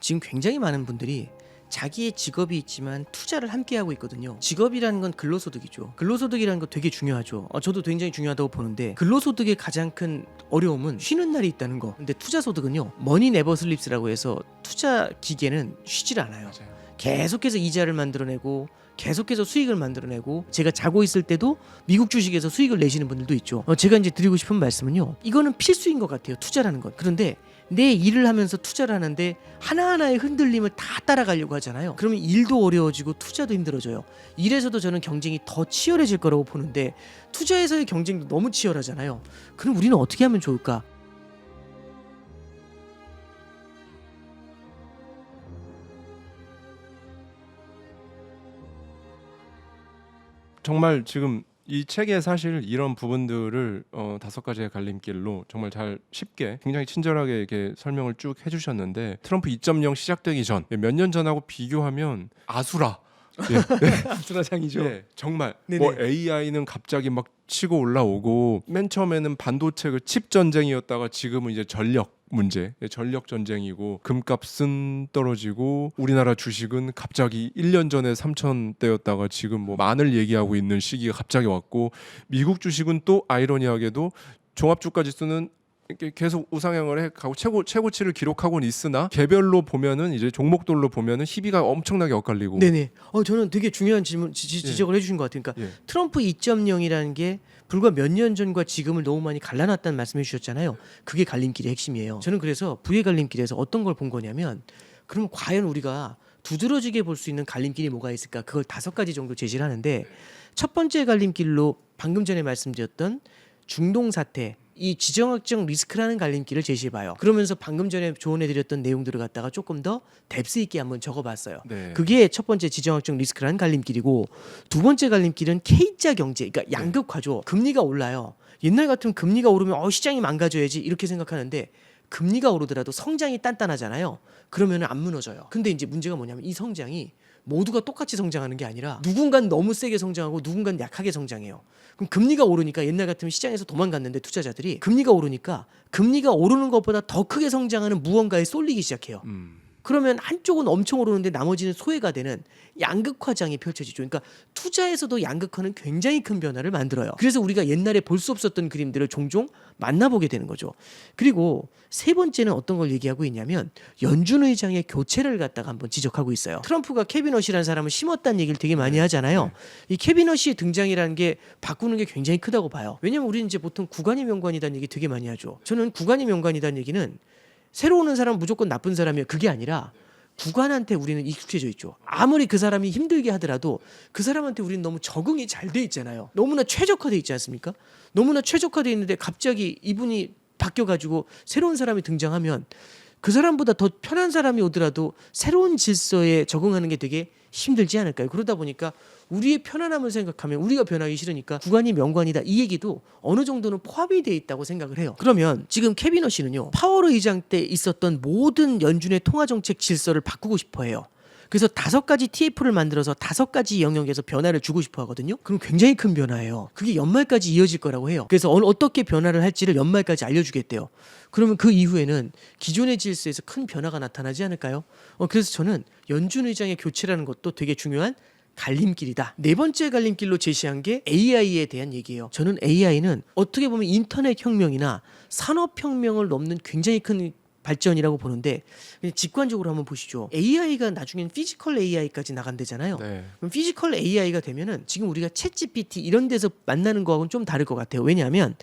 지금 굉장히 많은 분들이 자기의 직업이 있지만 투자를 함께 하고 있거든요. 직업이라는 건 근로소득이죠. 근로소득이라는 거 되게 중요하죠. 저도 굉장히 중요하다고 보는데 근로소득의 가장 큰 어려움은 쉬는 날이 있다는 거. 근데 투자소득은요, 머니 네버 슬립스라고 해서 투자 기계는 쉬질 않아요. 맞아요. 계속해서 이자를 만들어내고 계속해서 수익을 만들어내고, 제가 자고 있을 때도 미국 주식에서 수익을 내시는 분들도 있죠. 제가 이제 드리고 싶은 말씀은요, 이거는 필수인 것 같아요, 투자라는 건. 그런데 내 일을 하면서 투자를 하는데 하나하나의 흔들림을 다 따라가려고 하잖아요. 그러면 일도 어려워지고 투자도 힘들어져요. 일에서도 저는 경쟁이 더 치열해질 거라고 보는데 투자에서의 경쟁도 너무 치열하잖아요. 그럼 우리는 어떻게 하면 좋을까? 정말 지금 이 책에 사실 이런 부분들을 5가지의 갈림길로 정말 잘 쉽게 굉장히 친절하게 이렇게 설명을 쭉 해주셨는데, 트럼프 2.0 시작되기 전 몇 년 전하고 비교하면 아수라. 아수라장이죠. 예, 정말 네네. 뭐 AI는 갑자기 막 치고 올라오고, 맨 처음에는 반도체 그 칩 전쟁이었다가 지금은 이제 전력 문제, 전력 전쟁이고, 금값은 떨어지고 우리나라 주식은 갑자기 1년 전에 3,000대였다가 지금 뭐 만을 얘기하고 있는 시기가 갑자기 왔고, 미국 주식은 또 아이러니하게도 종합주가 지수는 이렇게 계속 우상향을 해 가고 최고치를 기록하고는 있으나, 개별로 보면은 이제 종목들로 보면은 희비가 엄청나게 엇갈리고. 네네. 저는 되게 중요한 지적을 해주신 것 같아요. 그러니까 예. 트럼프 2.0이라는 게 불과 몇 년 전과 지금을 너무 많이 갈라놨다는 말씀해 주셨잖아요. 그게 갈림길의 핵심이에요. 저는 그래서 부의 갈림길에서 어떤 걸 본 거냐면, 그럼 과연 우리가 두드러지게 볼 수 있는 갈림길이 뭐가 있을까? 그걸 5가지 정도 제시를 하는데, 첫 번째 갈림길로 방금 전에 말씀드렸던 중동 사태, 이 지정학적 리스크라는 갈림길을 제시해봐요. 그러면서 방금 전에 조언해드렸던 내용들을 갖다가 조금 더 뎁스 있게 한번 적어봤어요. 네. 그게 첫 번째 지정학적 리스크라는 갈림길이고, 두 번째 갈림길은 K자 경제, 그러니까 양극화죠. 금리가 올라요. 옛날 같으면 금리가 오르면 시장이 망가져야지 이렇게 생각하는데, 금리가 오르더라도 성장이 단단하잖아요. 그러면 안 무너져요. 근데 이제 문제가 뭐냐면, 이 성장이 모두가 똑같이 성장하는 게 아니라 누군가는 너무 세게 성장하고 누군가는 약하게 성장해요. 그럼 금리가 오르니까, 옛날 같으면 시장에서 도망갔는데 투자자들이 금리가 오르니까 금리가 오르는 것보다 더 크게 성장하는 무언가에 쏠리기 시작해요. 그러면 한쪽은 엄청 오르는데 나머지는 소외가 되는 양극화장이 펼쳐지죠. 그러니까 투자에서도 양극화는 굉장히 큰 변화를 만들어요. 그래서 우리가 옛날에 볼 수 없었던 그림들을 종종 만나보게 되는 거죠. 그리고 세 번째는 어떤 걸 얘기하고 있냐면, 연준 의장의 교체를 갖다가 한번 지적하고 있어요. 트럼프가 케빈 허시라는 사람을 심었다는 얘기를 되게 많이 하잖아요. 이 케빈 허시의 등장이라는 게 바꾸는 게 굉장히 크다고 봐요. 왜냐면 우리는 이제 보통 구간이 명관이라는 얘기 되게 많이 하죠. 저는 구간이 명관이라는 얘기는 새로 오는 사람은 무조건 나쁜 사람이에요, 그게 아니라 구간한테 우리는 익숙해져 있죠. 아무리 그 사람이 힘들게 하더라도 그 사람한테 우리는 너무 적응이 잘 돼 있잖아요. 너무나 최적화돼 있지 않습니까? 너무나 최적화돼 있는데 갑자기 이분이 바뀌어가지고 새로운 사람이 등장하면 그 사람보다 더 편한 사람이 오더라도 새로운 질서에 적응하는 게 되게 힘들지 않을까요? 그러다 보니까 우리의 편안함을 생각하면 우리가 변하기 싫으니까 구간이 명관이다, 이 얘기도 어느 정도는 포함이 돼 있다고 생각을 해요. 그러면 지금 케빈 허시는요, 파월 의장 때 있었던 모든 연준의 통화정책 질서를 바꾸고 싶어 해요. 그래서 5가지 TF를 만들어서 5가지 영역에서 변화를 주고 싶어 하거든요. 그럼 굉장히 큰 변화예요. 그게 연말까지 이어질 거라고 해요. 그래서 어떻게 변화를 할지를 연말까지 알려주겠대요. 그러면 그 이후에는 기존의 질서에서 큰 변화가 나타나지 않을까요? 그래서 저는 연준 의장의 교체라는 것도 되게 중요한 갈림길이다. 네 번째 갈림길로 제시한 게 AI에 대한 얘기예요. 저는 AI는 어떻게 보면 인터넷 혁명이나 산업 혁명을 넘는 굉장히 큰 발전이라고 보는데, 직관적으로 한번 보시죠. AI가 나중엔 피지컬 AI까지 나간대잖아요. 네. 그럼 피지컬 AI가 되면은 지금 우리가 챗GPT 이런 데서 만나는 거하고는 좀 다를 것 같아요. 왜냐하면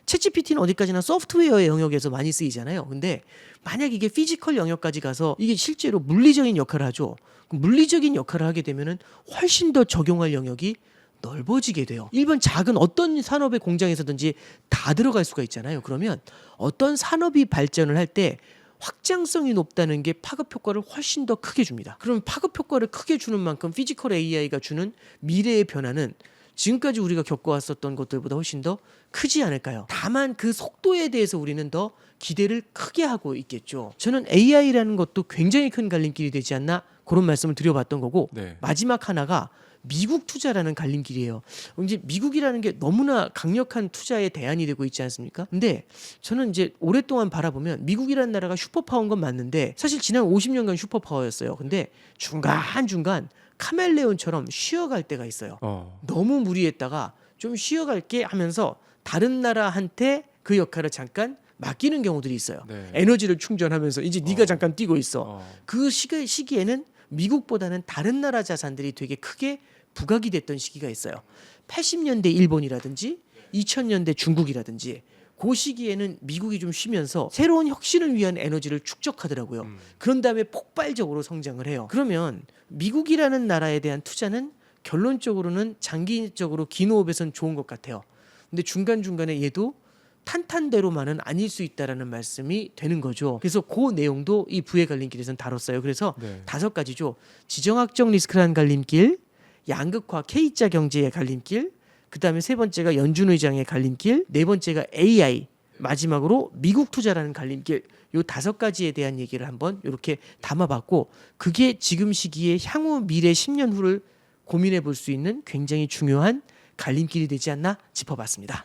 챗GPT는 어디까지나 소프트웨어의 영역에서 많이 쓰이잖아요. 근데 만약 이게 피지컬 영역까지 가서 이게 실제로 물리적인 역할을 하죠. 물리적인 역할을 하게 되면은 훨씬 더 적용할 영역이 넓어지게 돼요. 일반 작은 어떤 산업의 공장에서든지 다 들어갈 수가 있잖아요. 그러면 어떤 산업이 발전을 할 때 확장성이 높다는 게 파급 효과를 훨씬 더 크게 줍니다. 그럼 파급 효과를 크게 주는 만큼 피지컬 AI가 주는 미래의 변화는 지금까지 우리가 겪어왔었던 것들보다 훨씬 더 크지 않을까요? 다만 그 속도에 대해서 우리는 더 기대를 크게 하고 있겠죠. 저는 AI라는 것도 굉장히 큰 갈림길이 되지 않나, 그런 말씀을 드려봤던 거고, 네. 마지막 하나가 미국 투자라는 갈림길이에요. 이제 미국이라는 게 너무나 강력한 투자의 대안이 되고 있지 않습니까? 근데 저는 이제 오랫동안 바라보면 미국이라는 나라가 슈퍼파워인 건 맞는데 사실 지난 50년간 슈퍼파워였어요. 근데 중간중간 카멜레온처럼 쉬어갈 때가 있어요. 너무 무리했다가 좀 쉬어갈게 하면서 다른 나라한테 그 역할을 잠깐 맡기는 경우들이 있어요. 네. 에너지를 충전하면서 이제 네가 잠깐 뛰고 있어. 그 시기에는 미국보다는 다른 나라 자산들이 되게 크게 부각이 됐던 시기가 있어요. 80년대 일본이라든지 2000년대 중국이라든지 그 시기에는 미국이 좀 쉬면서 새로운 혁신을 위한 에너지를 축적하더라고요. 그런 다음에 폭발적으로 성장을 해요. 그러면 미국이라는 나라에 대한 투자는 결론적으로는 장기적으로 긴 호흡에선 좋은 것 같아요. 근데 중간중간에 얘도 탄탄대로만은 아닐 수 있다라는 말씀이 되는 거죠. 그래서 그 내용도 이 부의 갈림길에서는 다뤘어요. 그래서 네. 5가지죠. 지정학적 리스크라는 갈림길, 양극화 K자 경제의 갈림길, 그다음에 3번째가 연준 의장의 갈림길, 4번째가 AI, 마지막으로 미국 투자라는 갈림길. 요 5가지에 대한 얘기를 한번 이렇게 담아봤고 그게 지금 시기에 향후 미래 10년 후를 고민해 볼 수 있는 굉장히 중요한 갈림길이 되지 않나 짚어봤습니다.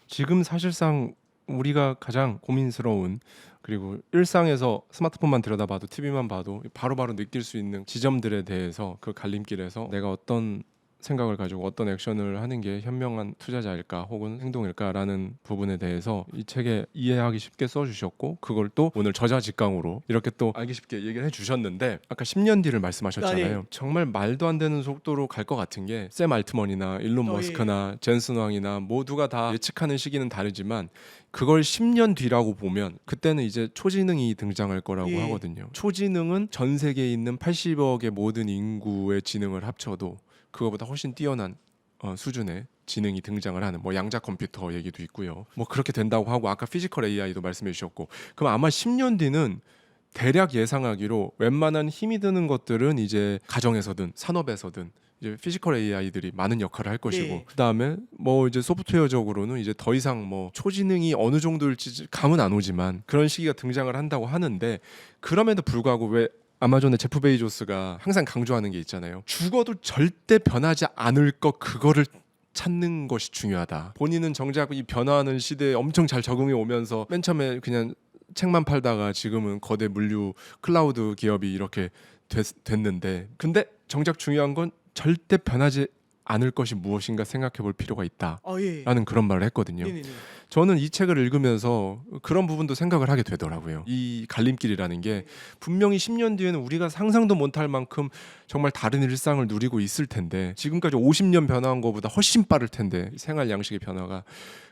지금 사실상 우리가 가장 고민스러운 그리고 일상에서 스마트폰만 들여다봐도 TV만 봐도 바로바로 느낄 수 있는 지점들에 대해서 그 갈림길에서 내가 어떤 생각을 가지고 어떤 액션을 하는 게 현명한 투자자일까 혹은 행동일까라는 부분에 대해서 이 책에 이해하기 쉽게 써주셨고 그걸 또 오늘 저자직강으로 이렇게 또 알기 쉽게 얘기를 해주셨는데 아까 10년 뒤를 말씀하셨잖아요. 정말 말도 안 되는 속도로 갈 것 같은 게 샘 알트먼이나 일론 머스크나 젠슨 왕이나 모두가 다 예측하는 시기는 다르지만 그걸 10년 뒤라고 보면 그때는 이제 초지능이 등장할 거라고 하거든요. 초지능은 전 세계에 있는 80억의 모든 인구의 지능을 합쳐도 그거보다 훨씬 뛰어난 수준의 지능이 등장을 하는 뭐 양자 컴퓨터 얘기도 있고요. 뭐 그렇게 된다고 하고 아까 피지컬 AI도 말씀해 주셨고 그럼 아마 10년 뒤는 대략 예상하기로 웬만한 힘이 드는 것들은 이제 가정에서든 산업에서든 이제 피지컬 AI들이 많은 역할을 할 것이고 그다음에 뭐 이제 소프트웨어적으로는 이제 더 이상 뭐 초지능이 어느 정도일지 감은 안 오지만 그런 시기가 등장을 한다고 하는데 그럼에도 불구하고 왜 아마존의 제프 베이조스가 항상 강조하는 게 있잖아요. 죽어도 절대 변하지 않을 것 그거를 찾는 것이 중요하다. 본인은 정작 이 변화하는 시대에 엄청 잘 적응해 오면서 맨 처음에 그냥 책만 팔다가 지금은 거대 물류 클라우드 기업이 이렇게 됐는데 근데 정작 중요한 건 절대 변하지 않을 것이 무엇인가 생각해 볼 필요가 있다라는 그런 말을 했거든요. 저는 이 책을 읽으면서 그런 부분도 생각을 하게 되더라고요. 이 갈림길이라는 게 분명히 10년 뒤에는 우리가 상상도 못할 만큼 정말 다른 일상을 누리고 있을 텐데 지금까지 50년 변화한 것보다 훨씬 빠를 텐데 생활 양식의 변화가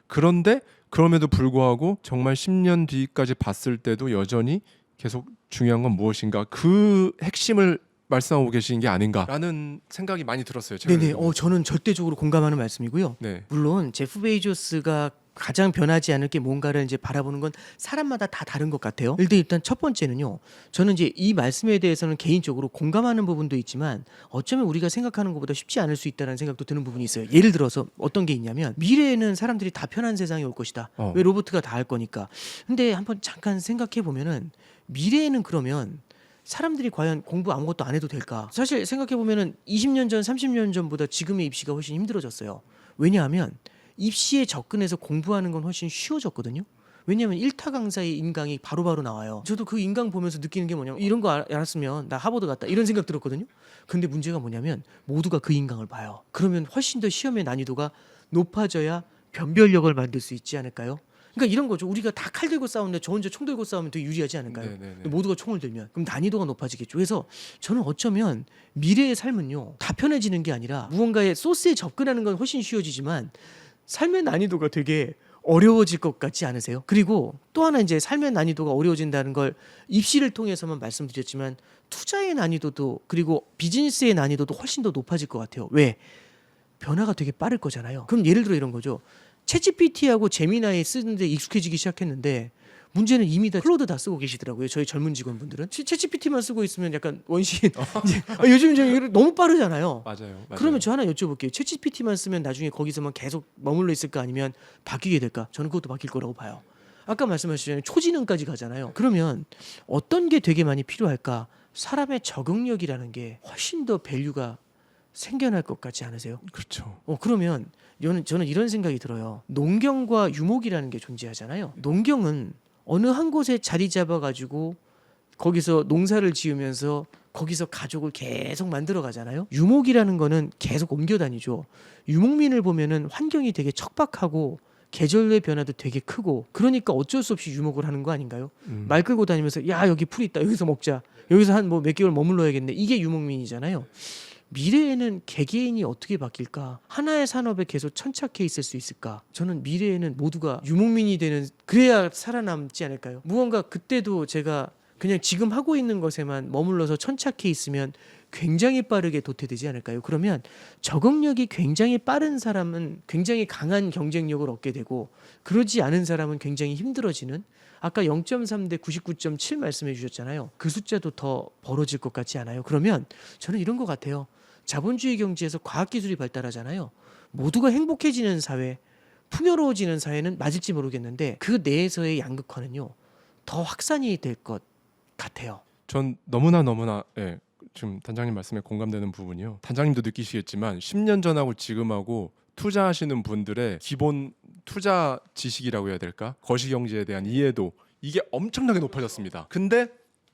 그런데 그럼에도 불구하고 정말 10년 뒤까지 봤을 때도 여전히 계속 중요한 건 무엇인가 그 핵심을 말씀하고 계신 게 아닌가라는 생각이 많이 들었어요. 네네. 저는 절대적으로 공감하는 말씀이고요. 네. 물론 제프 베이조스가 가장 변하지 않을 게 뭔가를 이제 바라보는 건 사람마다 다 다른 것 같아요. 일단 첫 번째는요. 저는 이제 이 말씀에 대해서는 개인적으로 공감하는 부분도 있지만 어쩌면 우리가 생각하는 것보다 쉽지 않을 수 있다는 생각도 드는 부분이 있어요. 예를 들어서 어떤 게 있냐면 미래에는 사람들이 다 편한 세상이 올 것이다. 왜 로봇가 다 할 거니까. 근데 한번 잠깐 생각해 보면은 미래에는 그러면 사람들이 과연 공부 아무것도 안 해도 될까? 사실 생각해 보면은 20년 전, 30년 전보다 지금의 입시가 훨씬 힘들어졌어요. 왜냐하면 입시에 접근해서 공부하는 건 훨씬 쉬워졌거든요. 왜냐하면 1타 강사의 인강이 바로바로 나와요. 저도 그 인강 보면서 느끼는 게 뭐냐면 이런 거 알았으면 나 하버드 갔다 이런 생각 들었거든요. 근데 문제가 뭐냐면 모두가 그 인강을 봐요. 그러면 훨씬 더 시험의 난이도가 높아져야 변별력을 만들 수 있지 않을까요? 그러니까 이런 거죠. 우리가 다 칼 들고 싸우는데 저 혼자 총 들고 싸우면 더 유리하지 않을까요? 모두가 총을 들면 그럼 난이도가 높아지겠죠. 그래서 저는 어쩌면 미래의 삶은요 다 편해지는 게 아니라 무언가의 소스에 접근하는 건 훨씬 쉬워지지만 삶의 난이도가 되게 어려워질 것 같지 않으세요? 그리고 또 하나 이제 삶의 난이도가 어려워진다는 걸 입시를 통해서만 말씀드렸지만 투자의 난이도도 그리고 비즈니스의 난이도도 훨씬 더 높아질 것 같아요. 왜? 변화가 되게 빠를 거잖아요. 그럼 예를 들어 이런 거죠. 챗GPT하고 제미나이 쓰는데 익숙해지기 시작했는데 문제는 이미 다 클로드 다 쓰고 계시더라고요. 저희 젊은 직원분들은 챗GPT만 쓰고 있으면 약간 원시인. 요즘 이제 너무 빠르잖아요. 맞아요. 그러면 저 하나 여쭤볼게요. 챗GPT만 쓰면 나중에 거기서만 계속 머물러 있을까 아니면 바뀌게 될까? 저는 그것도 바뀔 거라고 봐요. 아까 말씀하셨잖아요. 초지능까지 가잖아요. 그러면 어떤 게 되게 많이 필요할까? 사람의 적응력이라는 게 훨씬 더 밸류가 생겨날 것 같지 않으세요? 그렇죠. 그러면 저는 이런 생각이 들어요. 농경과 유목이라는 게 존재하잖아요. 농경은 어느 한 곳에 자리 잡아가지고 거기서 농사를 지으면서 거기서 가족을 계속 만들어 가잖아요. 유목이라는 거는 계속 옮겨 다니죠. 유목민을 보면은 환경이 되게 척박하고 계절의 변화도 되게 크고 그러니까 어쩔 수 없이 유목을 하는 거 아닌가요? 말 끌고 다니면서 야 여기 풀 있다 여기서 먹자 여기서 한 뭐 몇 개월 머물러야겠네 이게 유목민이잖아요. 미래에는 개개인이 어떻게 바뀔까? 하나의 산업에 계속 천착해 있을 수 있을까? 저는 미래에는 모두가 유목민이 되는 그래야 살아남지 않을까요? 무언가 그때도 제가 그냥 지금 하고 있는 것에만 머물러서 천착해 있으면 굉장히 빠르게 도태되지 않을까요? 그러면 적응력이 굉장히 빠른 사람은 굉장히 강한 경쟁력을 얻게 되고 그러지 않은 사람은 굉장히 힘들어지는 아까 0.3 대 99.7 말씀해 주셨잖아요. 그 숫자도 더 벌어질 것 같지 않아요? 그러면 저는 이런 것 같아요. 자본주의 경제에서 과학기술이 발달하잖아요. 모두가 행복해지는 사회, 풍요로워지는 사회는 맞을지 모르겠는데 그 내에서의 양극화는요. 더 확산이 될 것 같아요. 전 너무나 예, 지금 단장님 말씀에 공감되는 부분이요. 단장님도 느끼시겠지만 10년 전하고 지금하고 투자하시는 분들의 기본 투자 지식이라고 해야 될까? 거시경제에 대한 이해도 이게 엄청나게 높아졌습니다. 근데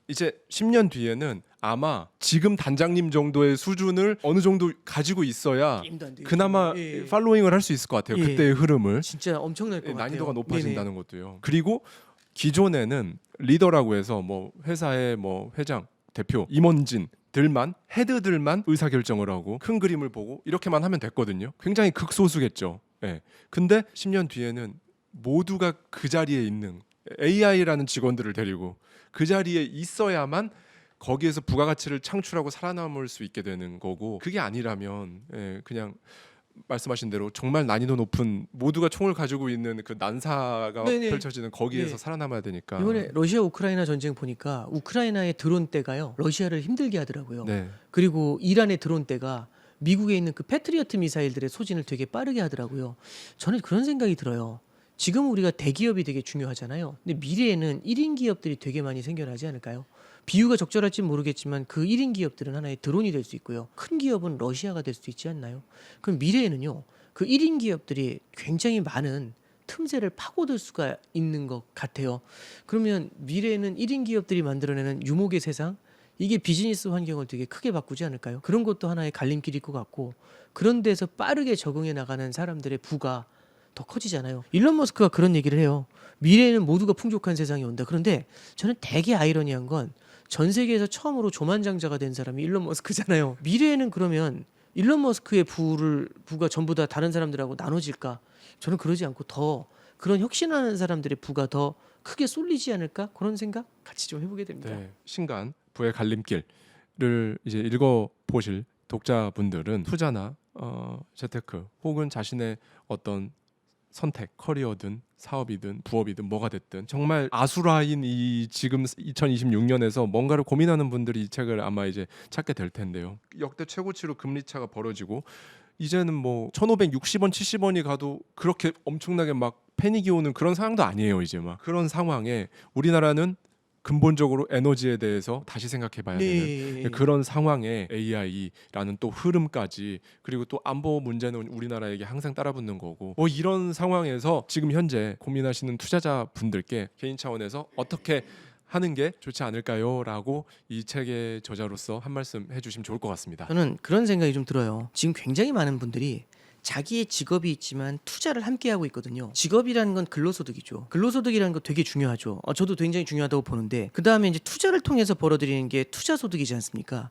이제 10년 뒤에는 아마 지금 단장님 정도의 수준을 어느 정도 가지고 있어야 게임도 안 되겠죠. 그나마 예. 팔로잉을 할 수 있을 것 같아요. 예. 그때의 흐름을. 진짜 엄청날 것 같아요. 난이도가 높아진다는 네네. 것도요. 그리고 기존에는 리더라고 해서 뭐 회사의 뭐 회장, 대표, 임원진들만 헤드들만 의사 결정을 하고 큰 그림을 보고 이렇게만 하면 됐거든요. 굉장히 극소수겠죠. 예. 근데 10년 뒤에는 모두가 그 자리에 있는 AI라는 직원들을 데리고 그 자리에 있어야만 거기에서 부가가치를 창출하고 살아남을 수 있게 되는 거고 그게 아니라면 그냥 말씀하신 대로 정말 난이도 높은 모두가 총을 가지고 있는 그 난사가 네네. 펼쳐지는 거기에서 네. 살아남아야 되니까. 이번에 러시아 우크라이나 전쟁 보니까 우크라이나의 드론 떼가요 러시아를 힘들게 하더라고요. 네. 그리고 이란의 드론 떼가 미국에 있는 그 패트리어트 미사일들의 소진을 되게 빠르게 하더라고요. 저는 그런 생각이 들어요. 지금 우리가 대기업이 되게 중요하잖아요. 근데 미래에는 1인 기업들이 되게 많이 생겨나지 않을까요? 비유가 적절할지 모르겠지만 그 1인 기업들은 하나의 드론이 될 수 있고요. 큰 기업은 러시아가 될 수도 있지 않나요? 그럼 미래에는요. 그 1인 기업들이 굉장히 많은 틈새를 파고들 수가 있는 것 같아요. 그러면 미래에는 1인 기업들이 만들어내는 유목의 세상 이게 비즈니스 환경을 되게 크게 바꾸지 않을까요? 그런 것도 하나의 갈림길일 것 같고 그런 데서 빠르게 적응해 나가는 사람들의 부가 더 커지잖아요. 일론 머스크가 그런 얘기를 해요. 미래에는 모두가 풍족한 세상이 온다. 그런데 저는 되게 아이러니한 건 전 세계에서 처음으로 조만장자가 된 사람이 일론 머스크잖아요. 미래에는 그러면 일론 머스크의 부가 전부 다 다른 사람들하고 나눠질까? 저는 그러지 않고 더 그런 혁신하는 사람들의 부가 더 크게 쏠리지 않을까? 그런 생각 같이 좀 해보게 됩니다. 네. 신간 부의 갈림길을 이제 읽어 보실 독자분들은 투자나 재테크 혹은 자신의 어떤 선택, 커리어든 사업이든 부업이든 뭐가 됐든 정말 아수라인 이 지금 2026년에서 뭔가를 고민하는 분들이 이 책을 아마 이제 찾게 될 텐데요. 역대 최고치로 금리 차가 벌어지고 이제는 뭐 1,560원, 70원이 가도 그렇게 엄청나게 막 패닉이 오는 그런 상황도 아니에요. 이제 막 그런 상황에 우리나라는 근본적으로 에너지에 대해서 다시 생각해봐야 되는 그런 상황에 AI라는 또 흐름까지 그리고 또 안보 문제는 우리나라에게 항상 따라붙는 거고 뭐 이런 상황에서 지금 현재 고민하시는 투자자분들께 개인 차원에서 어떻게 하는 게 좋지 않을까요? 라고 이 책의 저자로서 한 말씀 해주시면 좋을 것 같습니다. 저는 그런 생각이 좀 들어요. 지금 굉장히 많은 분들이 자기의 직업이 있지만 투자를 함께 하고 있거든요. 직업이라는 건 근로소득이죠. 근로소득이라는 거 되게 중요하죠. 저도 굉장히 중요하다고 보는데 그 다음에 이제 투자를 통해서 벌어들이는 게 투자소득이지 않습니까?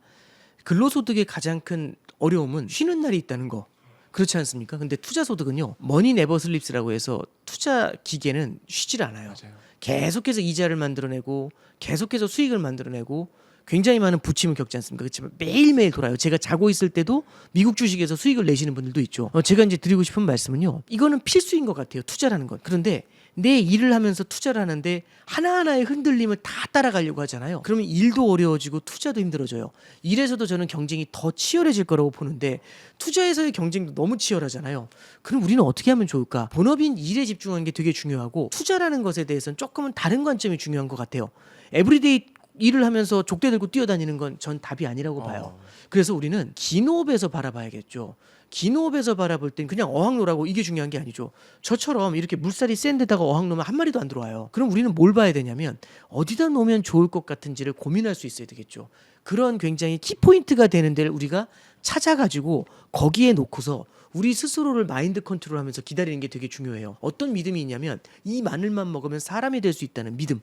근로소득의 가장 큰 어려움은 쉬는 날이 있다는 거. 그렇지 않습니까? 근데 투자소득은요. 머니 네버 슬립스라고 해서 투자 기계는 쉬질 않아요. 맞아요. 계속해서 이자를 만들어내고 계속해서 수익을 만들어내고 굉장히 많은 부침을 겪지 않습니까? 그렇지만 매일매일 돌아요. 제가 자고 있을 때도 미국 주식에서 수익을 내시는 분들도 있죠. 제가 이제 드리고 싶은 말씀은요. 이거는 필수인 것 같아요. 투자라는 건. 그런데 내 일을 하면서 투자를 하는데 하나하나의 흔들림을 다 따라가려고 하잖아요. 그러면 일도 어려워지고 투자도 힘들어져요. 일에서도 저는 경쟁이 더 치열해질 거라고 보는데 투자에서의 경쟁도 너무 치열하잖아요. 그럼 우리는 어떻게 하면 좋을까? 본업인 일에 집중하는 게 되게 중요하고 투자라는 것에 대해서는 조금은 다른 관점이 중요한 것 같아요. 에브리데이 일을 하면서 족대 들고 뛰어다니는 건 전 답이 아니라고 봐요. 그래서 우리는 긴 호흡에서 바라봐야겠죠. 긴 호흡에서 바라볼 땐 그냥 어항로라고 이게 중요한 게 아니죠. 저처럼 이렇게 물살이 센 데다가 어항 놓으면 한 마리도 안 들어와요. 그럼 우리는 뭘 봐야 되냐면 어디다 놓으면 좋을 것 같은지를 고민할 수 있어야 되겠죠. 그런 굉장히 키포인트가 되는 데를 우리가 찾아가지고 거기에 놓고서 우리 스스로를 마인드 컨트롤하면서 기다리는 게 되게 중요해요. 어떤 믿음이 있냐면 이 마늘만 먹으면 사람이 될 수 있다는 믿음.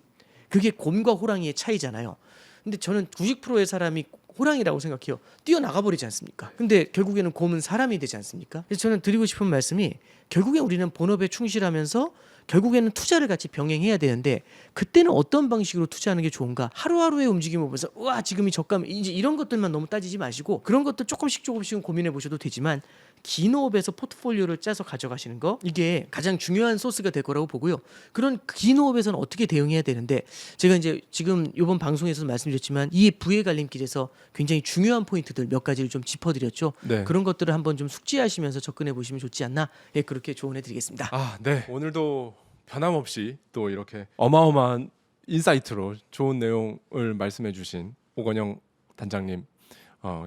그게 곰과 호랑이의 차이잖아요. 근데 저는 90%의 사람이 호랑이라고 생각해요. 뛰어나가 버리지 않습니까? 근데 결국에는 곰은 사람이 되지 않습니까? 그래서 저는 드리고 싶은 말씀이 결국에 우리는 본업에 충실하면서 결국에는 투자를 같이 병행해야 되는데 그때는 어떤 방식으로 투자하는 게 좋은가? 하루하루의 움직임을 보면서 우와 지금이 저가 이제 이런 것들만 너무 따지지 마시고 그런 것들 조금씩은 고민해 보셔도 되지만 긴 호흡에서 포트폴리오를 짜서 가져가시는 거 이게 가장 중요한 소스가 될 거라고 보고요. 그런 긴 호흡에서는 어떻게 대응해야 되는데 제가 이제 지금 이번 방송에서 말씀드렸지만 이 부의 갈림길에서 굉장히 중요한 포인트들 몇 가지를 좀 짚어드렸죠. 네. 그런 것들을 한번 좀 숙지하시면서 접근해 보시면 좋지 않나 예, 그렇게 조언해드리겠습니다. 네. 오늘도 변함없이 또 이렇게 어마어마한 인사이트로 좋은 내용을 말씀해주신 오건영 단장님.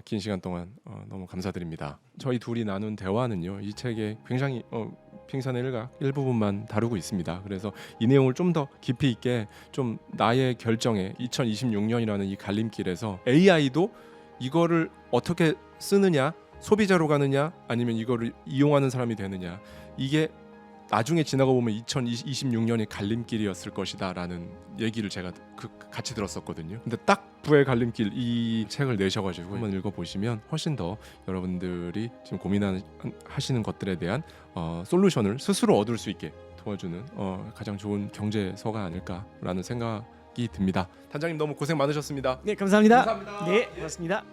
긴 시간 동안 너무 감사드립니다. 저희 둘이 나눈 대화는요 이 책에 굉장히 빙산의 일부분만 다루고 있습니다. 그래서 이 내용을 좀 더 깊이 있게 좀 나의 결정에 2026년이라는 이 갈림길에서 AI도 이거를 어떻게 쓰느냐, 소비자로 가느냐 아니면 이거를 이용하는 사람이 되느냐, 이게 나중에 지나가 보면 2026년이 갈림길이었을 것이다라는 얘기를 제가 같이 들었었거든요. 근데 딱 부의 갈림길 이 책을 내셔가지고 한번 읽어보시면 훨씬 더 여러분들이 지금 고민하시는 것들에 대한 솔루션을 스스로 얻을 수 있게 도와주는 가장 좋은 경제서가 아닐까라는 생각이 듭니다. 단장님 너무 고생 많으셨습니다. 네, 감사합니다. 감사합니다. 네, 고맙습니다.